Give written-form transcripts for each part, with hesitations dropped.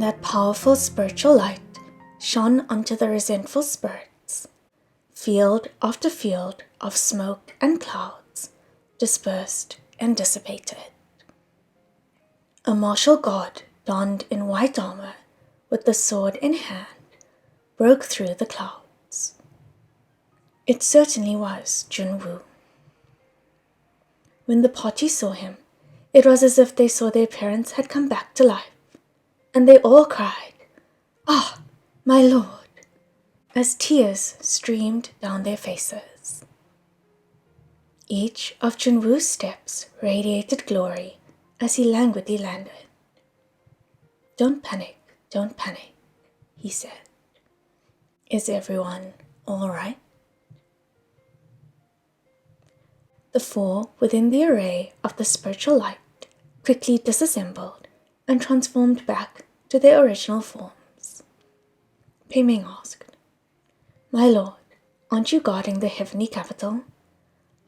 that powerful spiritual light shone onto the resentful spirits. Field after field of smoke and clouds dispersed and dissipated. A martial guard donned in white armor, with the sword in hand, broke through the clouds. It certainly was Jun Wu. When the party saw him, it was as if they saw their parents had come back to life, and they all cried, "Ah, my lord," as tears streamed down their faces. Each of Jun Wu's steps radiated glory as he languidly landed. Don't panic," he said. "Is everyone all right?" The four within the array of the spiritual light quickly disassembled and transformed back to their original forms. Pei Ming asked, "My lord, aren't you guarding the heavenly capital?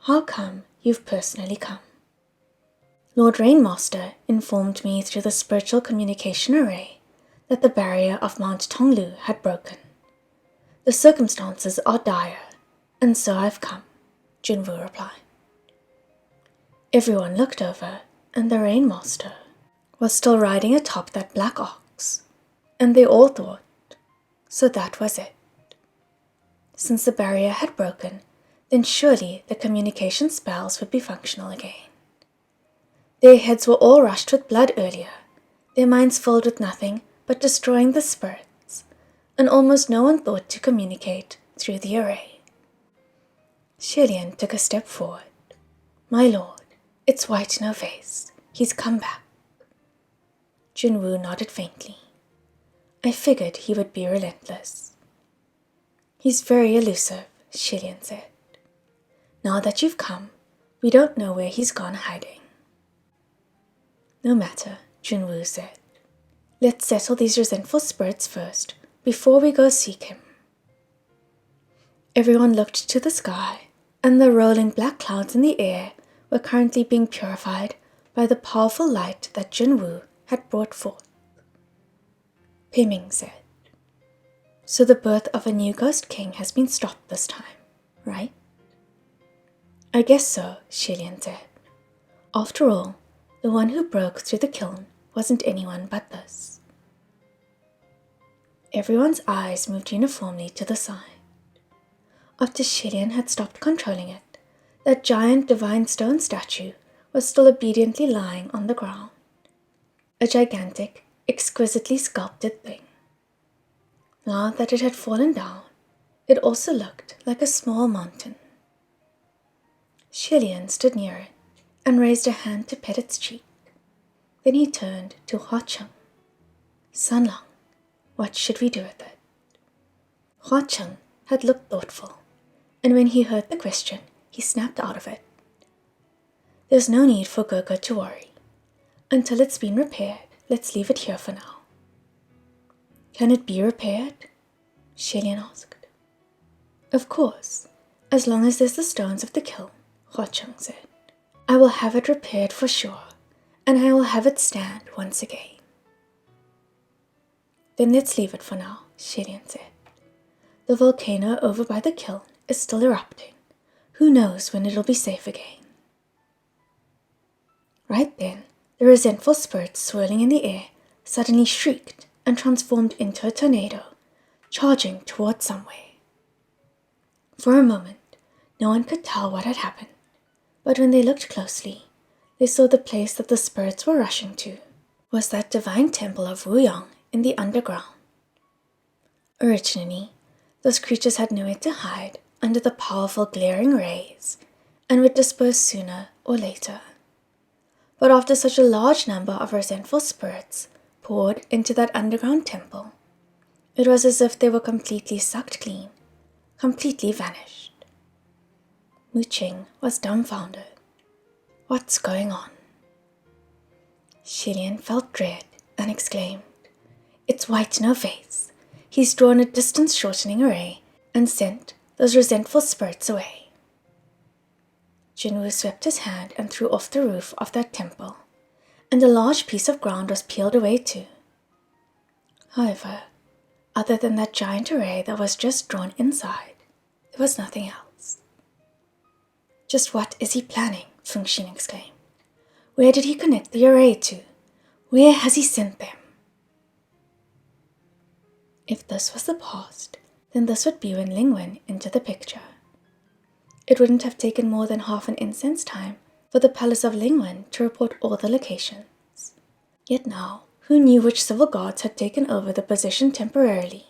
How come you've personally come?" Lord Rainmaster informed me through the spiritual communication array that the barrier of Mount Tonglu had broken. The circumstances are dire, and so I've come, Jun Wu replied. Everyone looked over, and the Rainmaster was still riding atop that black ox, and they all thought, so that was it. Since the barrier had broken, then surely the communication spells would be functional again. Their heads were all rushed with blood earlier, their minds filled with nothing but destroying the spirits, and almost no one thought to communicate through the array. Shilian took a step forward. "My lord, it's White No Face. He's come back." Jun Wu nodded faintly. "I figured he would be relentless." "He's very elusive," Shilian said. "Now that you've come, we don't know where he's gone hiding." "No matter," Jun Wu said. "Let's settle these resentful spirits first, before we go seek him." Everyone looked to the sky, and the rolling black clouds in the air were currently being purified by the powerful light that Jun Wu had brought forth. Pei Ming said, "So the birth of a new ghost king has been stopped this time, right?" "I guess so," Shilian said. "After all, the one who broke through the kiln wasn't anyone but this." Everyone's eyes moved uniformly to the side. After Shilian had stopped controlling it, that giant divine stone statue was still obediently lying on the ground. A gigantic, exquisitely sculpted thing. Now that it had fallen down, it also looked like a small mountain. Shilian stood near it and raised a hand to pet its cheek. Then he turned to Hua Cheng. "Sanlang, what should we do with it?" Hua Cheng had looked thoughtful, and when he heard the question, he snapped out of it. "There's no need for Gurkha to worry. Until it's been repaired, let's leave it here for now." "Can it be repaired?" Shilian asked. "Of course, as long as there's the stones of the kiln," Hua Cheng said. "I will have it repaired for sure, and I will have it stand once again." "Then let's leave it for now," Shilian said. "The volcano over by the kiln is still erupting. Who knows when it'll be safe again?" Right then, the resentful spirits swirling in the air suddenly shrieked and transformed into a tornado, charging towards somewhere. For a moment, no one could tell what had happened, but when they looked closely, they saw the place that the spirits were rushing to was that divine temple of Wuyang in the underground. Originally, those creatures had nowhere to hide under the powerful glaring rays and would disperse sooner or later. But after such a large number of resentful spirits poured into that underground temple, it was as if they were completely sucked clean, completely vanished. Mu Qing was dumbfounded. What's going on? Shilian felt dread and exclaimed, "It's White No Face. He's drawn a distance shortening array and sent those resentful spirits away." Jun Wu swept his hand and threw off the roof of that temple, and a large piece of ground was peeled away too. However, other than that giant array that was just drawn inside, there was nothing else. Just what is he planning? Fengxin exclaimed. Where did he connect the array to? Where has he sent them? If this was the past, then this would be when Lingwen entered the picture. It wouldn't have taken more than half an instant's time for the palace of Lingwen to report all the locations. Yet now, who knew which civil guards had taken over the position temporarily?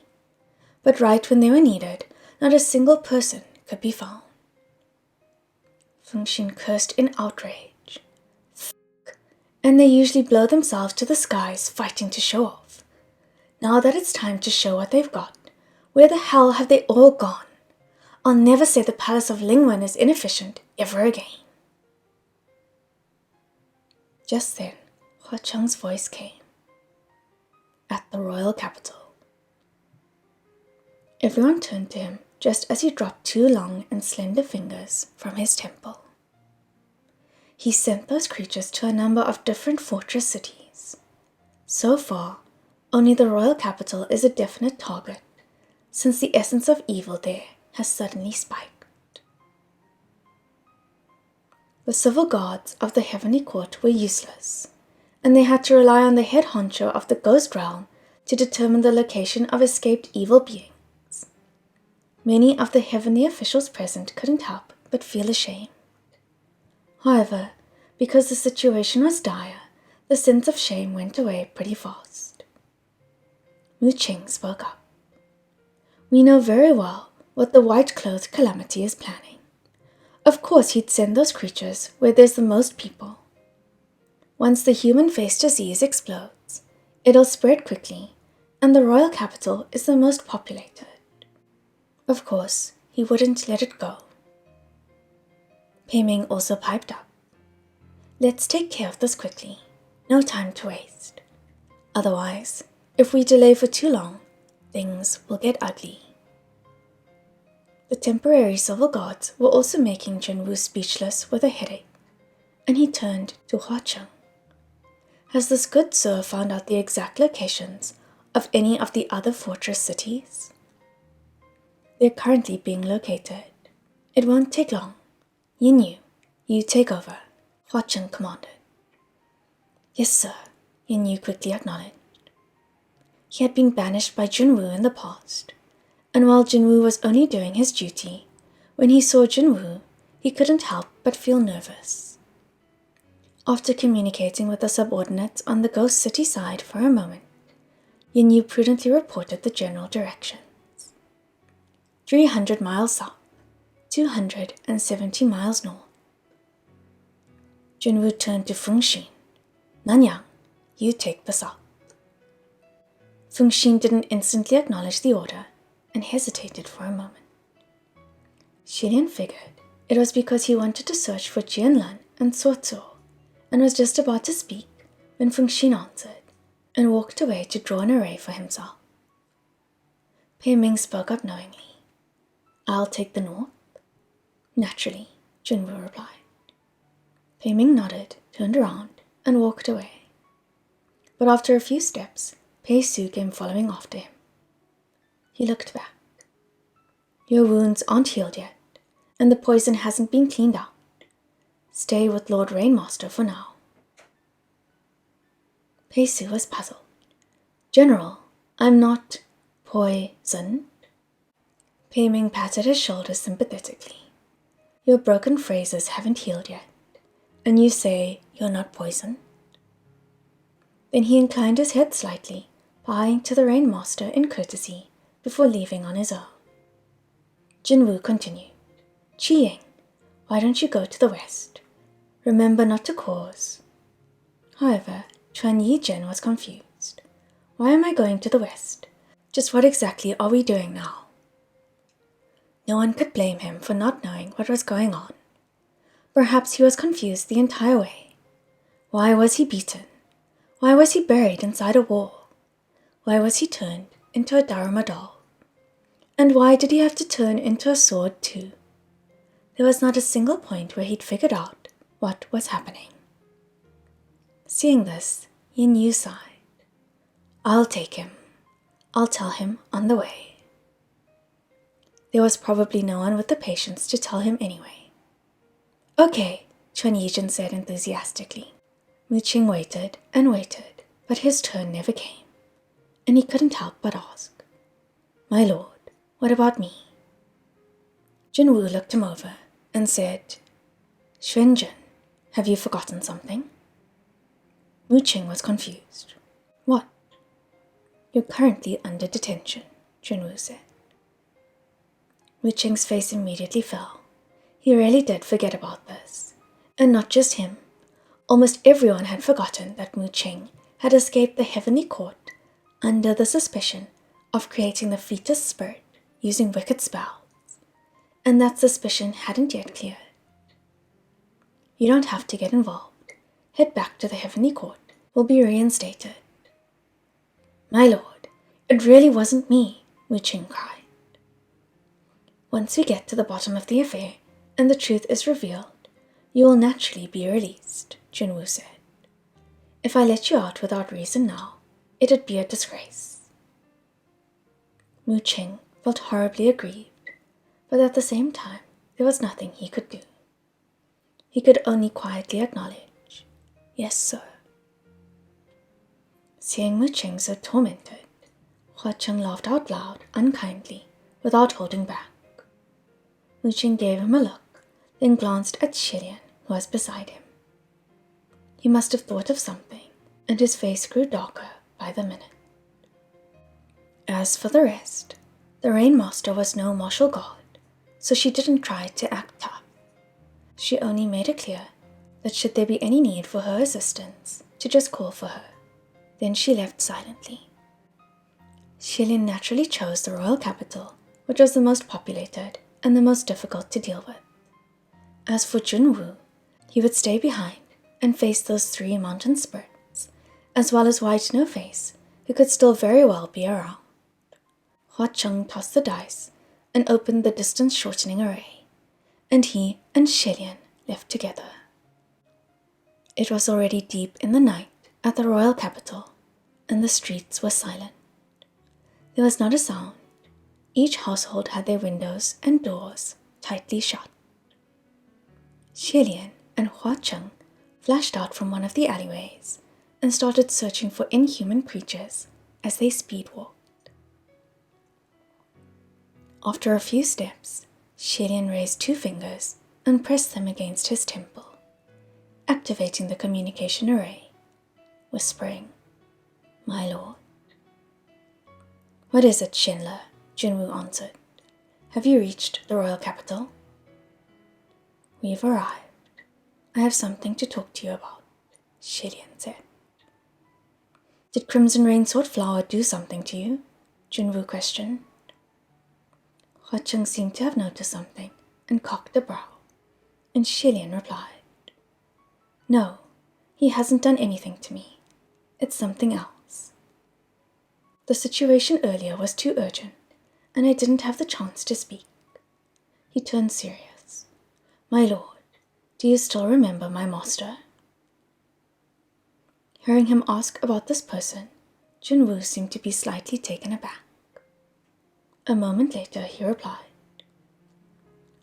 But right when they were needed, not a single person could be found. Fengxin cursed in outrage. And they usually blow themselves to the skies fighting to show off. Now that it's time to show what they've got, where the hell have they all gone? I'll never say the palace of Lingwen is inefficient ever again. Just then, Hua Cheng's voice came. At the royal capital. Everyone turned to him just as he dropped 2 long and slender fingers from his temple. He sent those creatures to a number of different fortress cities. So far, only the royal capital is a definite target, since the essence of evil there has suddenly spiked. The civil guards of the heavenly court were useless, and they had to rely on the head honcho of the ghost realm to determine the location of escaped evil beings. Many of the heavenly officials present couldn't help but feel ashamed. However, because the situation was dire, the sense of shame went away pretty fast. Mu Cheng spoke up. We know very well what the white-clothed calamity is planning. Of course he'd send those creatures where there's the most people. Once the human-faced disease explodes, it'll spread quickly, and the royal capital is the most populated. Of course, he wouldn't let it go. Pei Ming also piped up. Let's take care of this quickly. No time to waste. Otherwise, if we delay for too long, things will get ugly. The temporary civil guards were also making Jun Wu speechless with a headache, and he turned to Hua Cheng. Has this good sir found out the exact locations of any of the other fortress cities? They're currently being located. It won't take long. Yin Yu, you take over, Hua Cheng commanded. Yes, sir, Yin Yu quickly acknowledged. He had been banished by Jun Wu in the past, and while Jun Wu was only doing his duty, when he saw Jun Wu, he couldn't help but feel nervous. After communicating with the subordinates on the Ghost City side for a moment, Yin Yu prudently reported the general directions. 300 miles south, 270 miles north. Jun Wu turned to Fengxin. Nanyang, you take the south. Fengxin didn't instantly acknowledge the order and hesitated for a moment. Xilian figured it was because he wanted to search for Jianlan and Cuocuo, and was just about to speak when Fengxin answered and walked away to draw an array for himself. Pei Ming spoke up knowingly. I'll take the north. Naturally, Jun Wu replied. Pei Ming nodded, turned around, and walked away. But after a few steps, Pei Su came following after him. He looked back. Your wounds aren't healed yet, and the poison hasn't been cleaned out. Stay with Lord Rainmaster for now. Pei Su was puzzled. General, I'm not poisoned. Pei Ming patted his shoulder sympathetically. Your broken phrases haven't healed yet, and you say you're not poisoned. Then he inclined his head slightly, bowing to the Rainmaster in courtesy before leaving on his own. Jun Wu continued. Qi Ying, why don't you go to the west? Remember not to cause. However, Chuan Yi Zhen was confused. Why am I going to the west? Just what exactly are we doing now? No one could blame him for not knowing what was going on. Perhaps he was confused the entire way. Why was he beaten? Why was he buried inside a wall? Why was he turned into a Dharma doll? And why did he have to turn into a sword too? There was not a single point where he'd figured out what was happening. Seeing this, Yin Yu sighed. I'll take him. I'll tell him on the way. There was probably no one with the patience to tell him anyway. Okay, Chuan Yijin said enthusiastically. Mu Qing waited and waited, but his turn never came, and he couldn't help but ask, My lord, what about me? Jun Wu looked him over and said, Xuanzhen, have you forgotten something? Mu Qing was confused. What? You're currently under detention, Jun Wu said. Mu Qing's face immediately fell. He really did forget about this. And not just him. Almost everyone had forgotten that Mu Qing had escaped the heavenly court under the suspicion of creating the fetus spirit using wicked spells. And that suspicion hadn't yet cleared. You don't have to get involved. Head back to the heavenly court. We'll be reinstated. My lord, it really wasn't me, Mu Qing cried. Once we get to the bottom of the affair and the truth is revealed, you will naturally be released, Jun Wu said. If I let you out without reason now, it'd be a disgrace. Mu Qing felt horribly aggrieved, but at the same time, there was nothing he could do. He could only quietly acknowledge, Yes, sir. Seeing Mu Qing so tormented, Hua Cheng laughed out loud, unkindly, without holding back. Mu Qing gave him a look, then glanced at Xilian, who was beside him. He must have thought of something, and his face grew darker by the minute. As for the rest, the Rainmaster was no martial god, so she didn't try to act tough. She only made it clear that should there be any need for her assistance, to just call for her. Then she left silently. Xilian naturally chose the royal capital, which was the most populated and the most difficult to deal with. As for Jun Wu, he would stay behind and face those 3 mountain spirits, as well as White No Face, who could still very well be around. Hua Cheng tossed the dice and opened the distance-shortening array, and he and Xilian left together. It was already deep in the night at the royal capital, and the streets were silent. There was not a sound. Each household had their windows and doors tightly shut. Xilian and Hua Cheng flashed out from one of the alleyways and started searching for inhuman creatures as they speed-walked. After a few steps, Xilian raised 2 fingers and pressed them against his temple, activating the communication array, whispering, My lord. What is it, Shenle? Jun Wu answered. Have you reached the royal capital? We've arrived. I have something to talk to you about, Xilian said. Did Crimson Rain Sword Flower do something to you? Jun Wu questioned. Hua Cheng seemed to have noticed something and cocked a brow, and Xilian replied, No, he hasn't done anything to me. It's something else. The situation earlier was too urgent, and I didn't have the chance to speak. He turned serious. My lord, do you still remember my master? Hearing him ask about this person, Jun Wu seemed to be slightly taken aback. A moment later, he replied,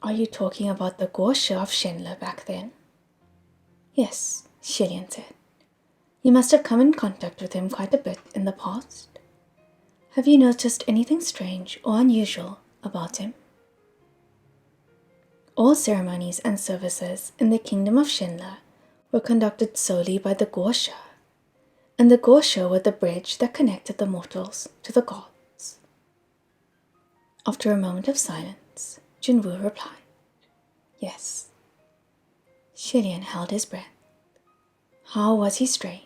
Are you talking about the Guoshi of Shenle back then? Yes, Xilian said. You must have come in contact with him quite a bit in the past. Have you noticed anything strange or unusual about him? All ceremonies and services in the kingdom of Shenle were conducted solely by the Guoshi, and the Guoshi were the bridge that connected the mortals to the gods. After a moment of silence, Jun Wu replied, Yes. Xilian held his breath. How was he strange?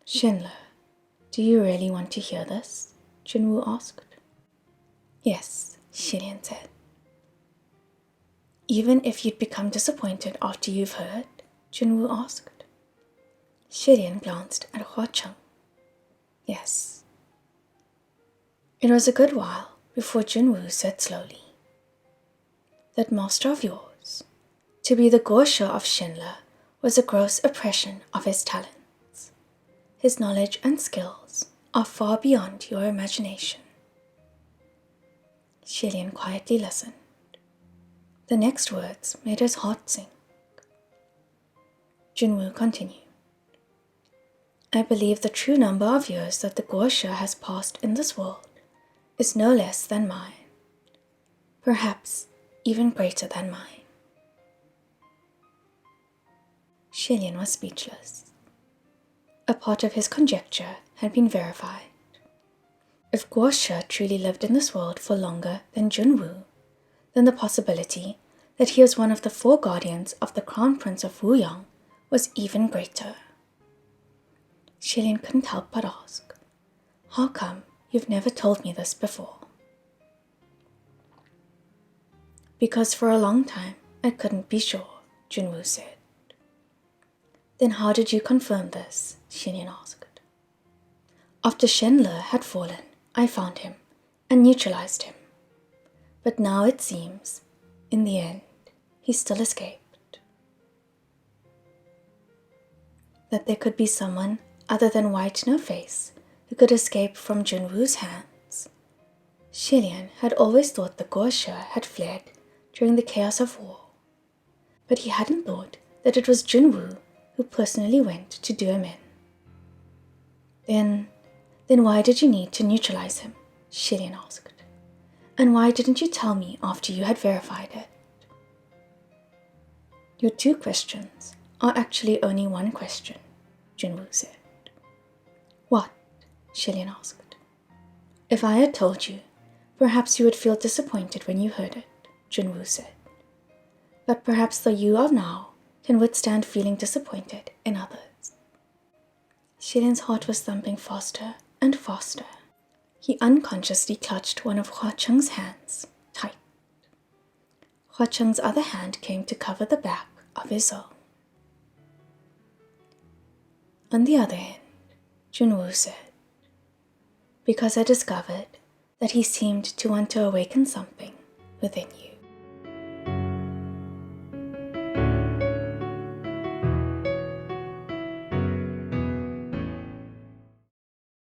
Shenle, do you really want to hear this? Jun Wu asked. Yes, Xilian said. Even if you'd become disappointed after you've heard? Jun Wu asked. Xilian glanced at Hua Cheng. Yes. It was a good while before Jun Wu said slowly, That master of yours, to be the Guoshi of Shenle, was a gross oppression of his talents. His knowledge and skills are far beyond your imagination. Xilian quietly listened. The next words made his heart sink. Jun Wu continued. I believe the true number of years that the Guoshi has passed in this world is no less than mine, perhaps even greater than mine. Xilian was speechless. A part of his conjecture had been verified. If Guoshi truly lived in this world for longer than Jun Wu, then the possibility that he was one of the 4 guardians of the Crown Prince of Wuyang was even greater. Xilian couldn't help but ask, how come you've never told me this before? Because for a long time I couldn't be sure, Jun Wu said. Then how did you confirm this? Xilian asked. After Shenle had fallen, I found him and neutralized him. But now it seems, in the end, he still escaped. That there could be someone other than White No Face who could escape from Jun Wu's hands. Xilian had always thought the Guoshi had fled during the chaos of war, but he hadn't thought that it was Jun Wu who personally went to do him in. Then why did you need to neutralize him? Xilian asked. And why didn't you tell me after you had verified it? Your 2 questions are actually only 1 question, Jun Wu said. What? Xilian asked. If I had told you, perhaps you would feel disappointed when you heard it, Jun Wu said. But perhaps the you of now can withstand feeling disappointed in others. Xilian's heart was thumping faster and faster. He unconsciously clutched one of Hua Cheng's hands tight. Hua Cheng's other hand came to cover the back of his own. On the other hand, Jun Wu said, because I discovered that he seemed to want to awaken something within you.